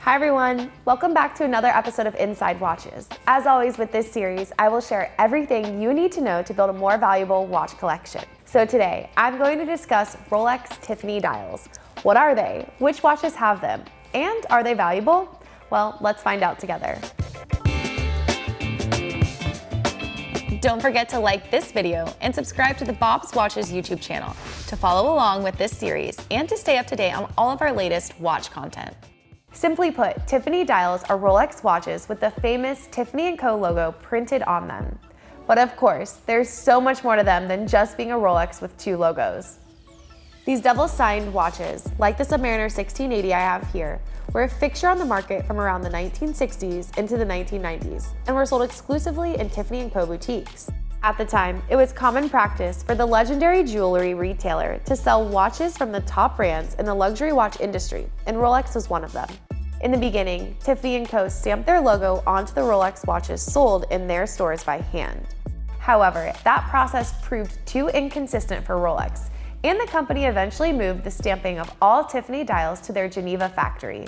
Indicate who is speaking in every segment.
Speaker 1: Hi everyone, welcome back to another episode of Inside Watches. As always with this series, I will share everything you need to know to build a more valuable watch collection. So today, I'm going to discuss Rolex Tiffany dials. What are they? Which watches have them? And are they valuable? Well, let's find out together. Don't forget to like this video and subscribe to the Bob's Watches YouTube channel to follow along with this series and to stay up to date on all of our latest watch content. Simply put, Tiffany dials are Rolex watches with the famous Tiffany Co logo printed on them. But of course, there's so much more to them than just being a Rolex with two logos. These double-signed watches, like the Submariner 1680 I have here, were a fixture on the market from around the 1960s into the 1990s and were sold exclusively in Tiffany Co boutiques. At the time, it was common practice for the legendary jewelry retailer to sell watches from the top brands in the luxury watch industry, and Rolex was one of them. In the beginning, Tiffany Co stamped their logo onto the Rolex watches sold in their stores by hand. However, that process proved too inconsistent for Rolex, and the company eventually moved the stamping of all Tiffany dials to their Geneva factory.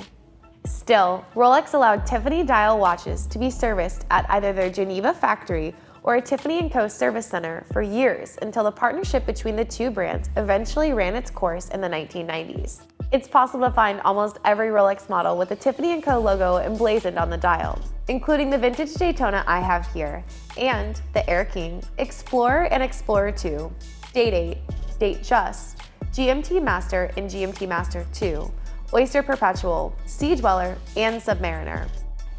Speaker 1: Still, Rolex allowed Tiffany dial watches to be serviced at either their Geneva factory or a Tiffany Co service center for years until the partnership between the two brands eventually ran its course in the 1990s. It's possible to find almost every Rolex model with the Tiffany Co logo emblazoned on the dial, including the vintage Daytona I have here, and the Air King, Explorer and Explorer 2, Date 8, Date Just, GMT Master and GMT Master 2, Oyster Perpetual, Sea Dweller, and Submariner.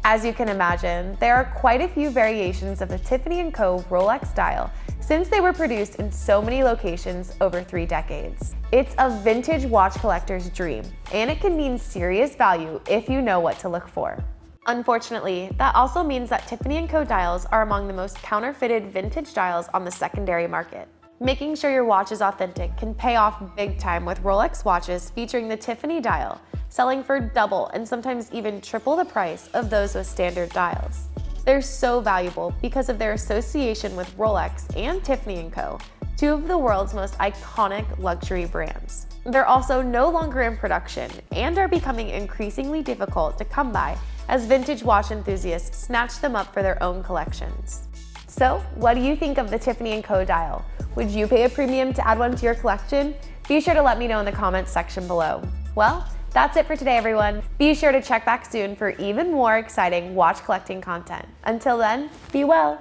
Speaker 1: As you can imagine, there are quite a few variations of the Tiffany Co Rolex dial since they were produced in so many locations over 3 decades. It's a vintage watch collector's dream, and it can mean serious value if you know what to look for. Unfortunately, that also means that Tiffany Co dials are among the most counterfeited vintage dials on the secondary market. Making sure your watch is authentic can pay off big time with Rolex watches featuring the Tiffany dial, selling for double and sometimes even triple the price of those with standard dials. They're so valuable because of their association with Rolex and Tiffany Co, two of the world's most iconic luxury brands. They're also no longer in production and are becoming increasingly difficult to come by as vintage watch enthusiasts snatch them up for their own collections. So, what do you think of the Tiffany Co dial? Would you pay a premium to add one to your collection? Be sure to let me know in the comments section below. Well, that's it for today, everyone. Be sure to check back soon for even more exciting watch collecting content. Until then, be well.